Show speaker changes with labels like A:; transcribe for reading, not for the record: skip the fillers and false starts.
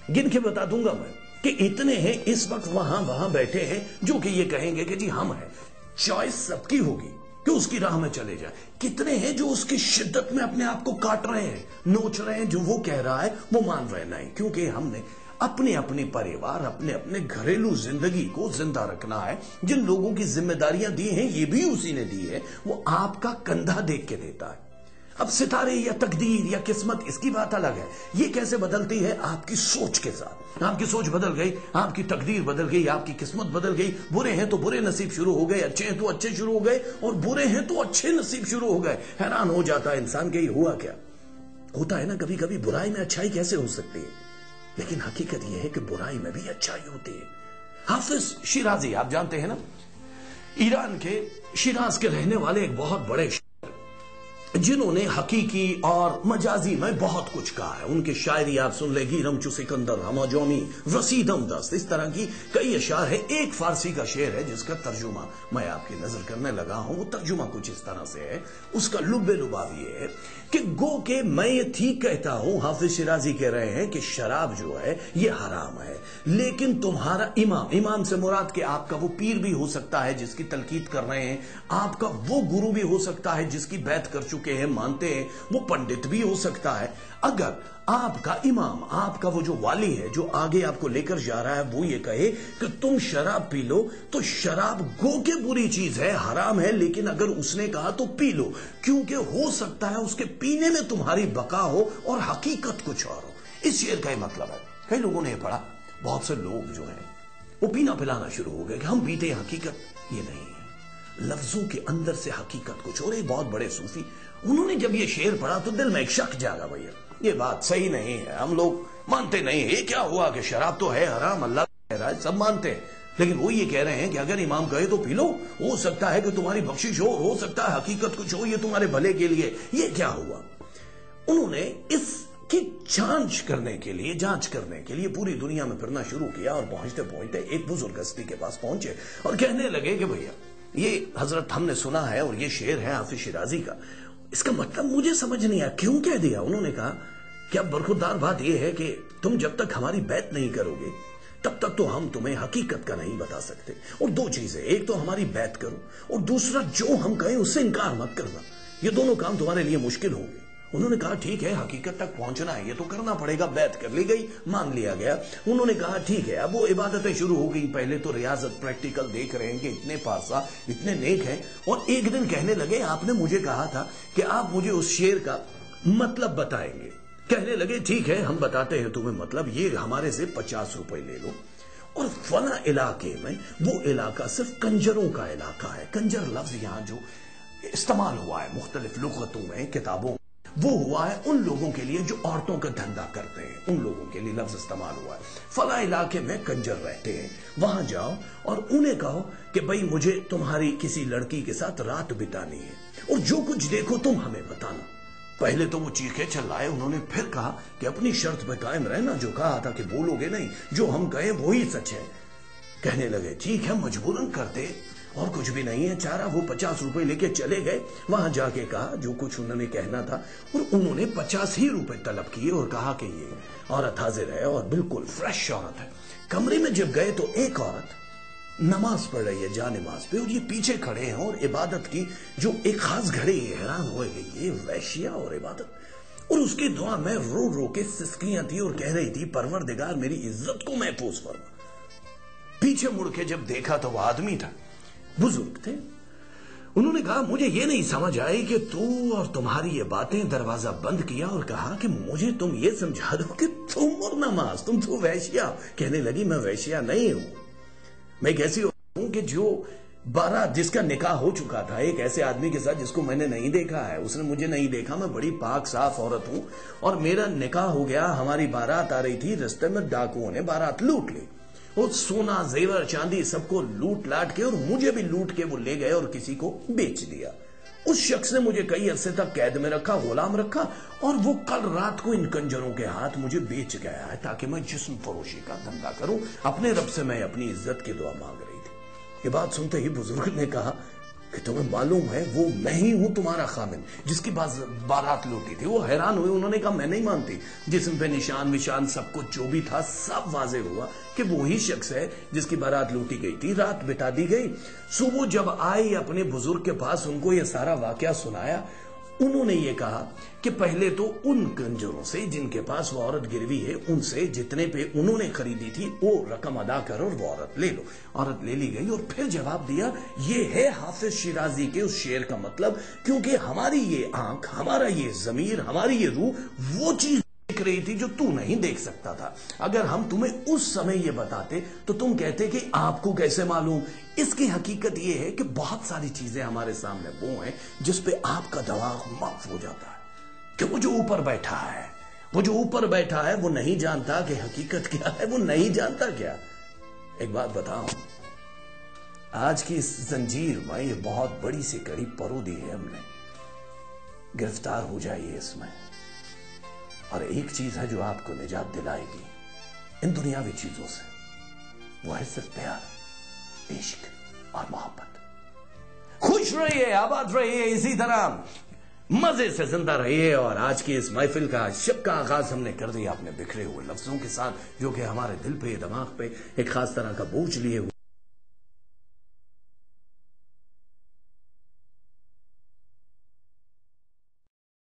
A: گن کے بتا دوں گا میں کہ اتنے ہیں اس وقت وہاں بیٹھے ہیں جو کہ یہ کہیں گے کہ جی ہم ہیں. چوائس سب کی ہوگی کہ اس کی راہ میں چلے جائیں. کتنے ہیں جو اس کی شدت میں اپنے آپ کو کاٹ رہے ہیں, نوچ رہے ہیں, جو وہ کہہ رہا ہے وہ مان رہے نہیں, کیونکہ ہم نے اپنے پریوار, اپنے گھریلو زندگی کو زندہ رکھنا ہے. جن لوگوں کی ذمہ داریاں دی ہیں یہ بھی اسی نے دی ہے, وہ آپ کا کندھا دیکھ کے دیتا ہے. اب ستارے یا تقدیر یا قسمت اس کی بات الگ ہے, یہ کیسے بدلتی ہے آپ کی سوچ کے ساتھ. آپ کی سوچ بدل گئی, آپ کی تقدیر بدل گئی, آپ کی قسمت بدل گئی. برے ہیں تو برے نصیب شروع ہو گئے, اچھے ہیں تو اچھے شروع ہو گئے, اور برے ہیں تو اچھے نصیب شروع ہو گئے. حیران ہو جاتا ہے انسان کہ یہ ہوا کیا. ہوتا ہے نا کبھی کبھی برائی میں اچھائی کیسے ہو سکتی ہے, لیکن حقیقت یہ ہے کہ برائی میں بھی اچھائی ہوتی ہے. حافظ شیرازی آپ جانتے ہیں نا, ایران کے شیراز کے رہنے والے ایک بہت بڑے جنہوں نے حقیقی اور مجازی میں بہت کچھ کہا ہے. ان کے شاعری آپ سن لے, گیرم چو سکندر ہما جومی رسیدم دست, اس طرح کی کئی اشعار ہیں. ایک فارسی کا شعر ہے جس کا ترجمہ میں آپ کی نظر کرنے لگا ہوں. وہ ترجمہ کچھ اس طرح سے ہے, اس کا لب لباب یہ ہے کہ گو کہ میں یہ ٹھیک کہتا ہوں. حافظ شیرازی کہہ رہے ہیں کہ شراب جو ہے یہ حرام ہے, لیکن تمہارا امام سے مراد کہ آپ کا وہ پیر بھی ہو سکتا ہے جس کی تلقین کر رہے ہیں, آپ کا وہ گرو بھی ہو سکتا ہے جس کی بیعت کر چکے ہیں, مانتے ہیں, وہ پنڈت بھی ہو سکتا ہے. اگر آپ کا امام, آپ کا وہ جو والی ہے جو آگے آپ کو لے کر جا رہا ہے, وہ یہ کہے کہ تم شراب پی لو, تو شراب گو کے بری چیز ہے, حرام ہے, لیکن اگر اس نے کہا تو پی لو, کیونکہ ہو سکتا ہے اس کے پینے میں تمہاری بقا ہو اور حقیقت کچھ اور ہو. اس شعر کا ہی مطلب ہے. کئی لوگوں نے پڑھا, بہت سے لوگ جو ہیں وہ پینا پلانا شروع ہو گئے کہ ہم پیتے ہیں, حقیقت یہ نہیں ہے, لفظوں کے اندر سے حقیقت کچھ اور. ایک بہت بڑے صوفی, انہوں نے جب یہ شعر پڑھا تو دل میں ایک شک جاگا, بھیا یہ بات صحیح نہیں ہے, ہم لوگ مانتے نہیں. یہ کیا ہوا کہ شراب تو ہے حرام, اللہ کہہ رہا ہے, سب مانتے ہیں, لیکن وہ یہ کہہ رہے ہیں کہ اگر امام کہے تو پی لو, ہو سکتا ہے کہ تمہاری بخشش ہو سکتا ہے حقیقت کچھ ہو, یہ تمہارے بھلے کے لیے. یہ کیا ہوا؟ انہوں نے اس کی جانچ کرنے کے لیے پوری دنیا میں پھرنا شروع کیا, اور پہنچتے پہنچتے ایک بزرگ ہستی کے پاس پہنچے اور کہنے لگے کہ بھیا یہ حضرت ہم نے سنا ہے اور یہ شعر ہے حافظ شیرازی کا, اس کا مطلب مجھے سمجھ نہیں آیا, کیوں کہہ دیا؟ انہوں نے کہا کہ اب برخوردار بات یہ ہے کہ تم جب تک ہماری بیعت نہیں کرو گے تب تک تو ہم تمہیں حقیقت کا نہیں بتا سکتے. اور دو چیزیں, ایک تو ہماری بیعت کرو, اور دوسرا جو ہم کہیں اس سے انکار مت کرنا. یہ دونوں کام تمہارے لیے مشکل ہوں گے. انہوں نے کہا ٹھیک ہے, حقیقت تک پہنچنا ہے, یہ تو کرنا پڑے گا. بیعت کر لی گئی, مان لیا گیا. انہوں نے کہا ٹھیک ہے, اب وہ عبادتیں شروع ہو گئی. پہلے تو ریاضت پریکٹیکل دیکھ رہے ہیں کہ اتنے پارسا, اتنے نیک ہیں, اور ایک دن کہنے لگے آپ نے مجھے کہا تھا کہ آپ مجھے اس شعر کا مطلب بتائیں گے. کہنے لگے ٹھیک ہے, ہم بتاتے ہیں تمہیں مطلب, یہ ہمارے سے 50 روپے لے لو, اور فلاں علاقے میں, وہ علاقہ صرف کنجروں کا علاقہ ہے. کنجر لفظ یہاں جو استعمال ہوا ہے مختلف لغتوں میں, کتابوں, وہ ہوا ہے ان لوگوں کے لیے جو عورتوں کا دھندا کرتے ہیں, ان لوگوں کے لیے لفظ استعمال ہوا ہے. فلاں علاقے میں کنجر رہتے ہیں, وہاں جاؤ اور انہیں کہو کہ بھئی مجھے تمہاری کسی لڑکی کے ساتھ رات بتانی ہے, اور جو کچھ دیکھو تم ہمیں بتانا. پہلے تو وہ چیخے چلائے, انہوں نے پھر کہا کہ اپنی شرط پہ قائم رہنا, جو کہا تھا کہ بولو گے نہیں, جو ہم کہیں وہی سچ ہے. کہنے لگے ٹھیک ہے, مجبوراً کرتے, اور کچھ بھی نہیں ہے چارہ. وہ 50 روپے لے کے چلے گئے, وہاں جا کے کہا جو کچھ انہوں نے کہنا تھا, اور انہوں نے 50 ہی روپے طلب کیے, اور کہا کہ یہ عورت حاضر ہے اور بالکل فریش عورت ہے. کمرے میں جب گئے تو ایک عورت نماز پڑھ رہی ہے جا نماز پہ, اور یہ پیچھے کھڑے ہیں اور عبادت کی جو ایک خاص گھڑی ہے. حیران ہوئے گئی, یہ ویشیا اور عبادت, اور اس کی دعا میں رو رو کے سسکیاں تھی, اور کہہ رہی تھی پروردگار میری عزت کو محفوظ فرما. پیچھے مڑ کے جب دیکھا تو وہ آدمی تھا, بزرگ تھے. انہوں نے کہا مجھے یہ نہیں سمجھ آئی کہ تو اور تمہاری یہ باتیں. دروازہ بند کیا اور کہا کہ مجھے تم یہ سمجھا دو کہ تم اور نماز, تم تو ویشیا. کہنے لگی میں ویشیا نہیں ہوں, میں ایک ایسی ہوں کہ جو بارات, جس کا نکاح ہو چکا تھا ایک ایسے آدمی کے ساتھ جس کو میں نے نہیں دیکھا ہے, اس نے مجھے نہیں دیکھا, میں بڑی پاک صاف عورت ہوں, اور میرا نکاح ہو گیا. ہماری بارات آ رہی تھی, رستے میں ڈاکوؤں نے بارات لوٹ لی, اور سونا زیور چاندی سب کو لوٹ لاٹ کے, اور مجھے بھی لوٹ کے وہ لے گئے اور کسی کو بیچ دیا. اس شخص نے مجھے کئی عرصے تک قید میں رکھا, غلام رکھا, اور وہ کل رات کو ان کنجروں کے ہاتھ مجھے بیچ گیا ہے تاکہ میں جسم فروشی کا دھندا کروں. اپنے رب سے میں اپنی عزت کی دعا مانگ رہی تھی. یہ بات سنتے ہی بزرگ نے کہا کہ تمہیں معلوم ہے وہ میں ہی ہوں تمہارا خامند جس کی بارات لوٹی تھی. وہ حیران ہوئے, انہوں نے کہا میں نہیں مانتی. جسم پہ نشان وشان سب کچھ جو بھی تھا سب واضح ہوا کہ وہی شخص ہے جس کی بارات لوٹی گئی تھی. رات بتا دی گئی. صبح جب آئی اپنے بزرگ کے پاس, ان کو یہ سارا واقعہ سنایا. انہوں نے یہ کہا کہ پہلے تو ان کنجروں سے جن کے پاس وہ عورت گروی ہے ان سے جتنے پہ انہوں نے خریدی تھی وہ رقم ادا کرو اور وہ عورت لے لو. عورت لے لی گئی اور پھر جواب دیا یہ ہے حافظ شیرازی کے اس شعر کا مطلب, کیونکہ ہماری یہ آنکھ, ہمارا یہ ضمیر, ہماری یہ روح وہ چیز دیکھ رہی تھی جو تو نہیں دیکھ سکتا تھا. اگر ہم تمہیں اس سمے یہ بتاتے تو تم کہتے کہ آپ کو کیسے معلوم. اس کی حقیقت یہ ہے کہ بہت ساری چیزیں ہمارے سامنے وہ ہیں جس پہ آپ کا دماغ معاف ہو جاتا ہے کہ وہ جو اوپر بیٹھا ہے, وہ جو اوپر بیٹھا ہے وہ نہیں جانتا کہ حقیقت کیا ہے, وہ نہیں جانتا کیا. ایک بات بتاؤں, آج کی اس زنجیر میں یہ بہت بڑی سی کڑی پرو دی ہے ہم نے. گرفتار ہو جائیے اس میں, اور ایک چیز ہے جو آپ کو نجات دلائے گی ان دنیاوی چیزوں سے, وہ ہے صرف پیار, عشق اور محبت. خوش رہیے, آباد رہیے, اسی طرح مزے سے زندہ رہیے. اور آج کی اس محفل کا شب کا آغاز ہم نے کر دیا اپنے بکھرے ہوئے لفظوں کے ساتھ, جو کہ ہمارے دل پہ, دماغ پہ ایک خاص طرح کا بوجھ لیے ہوئے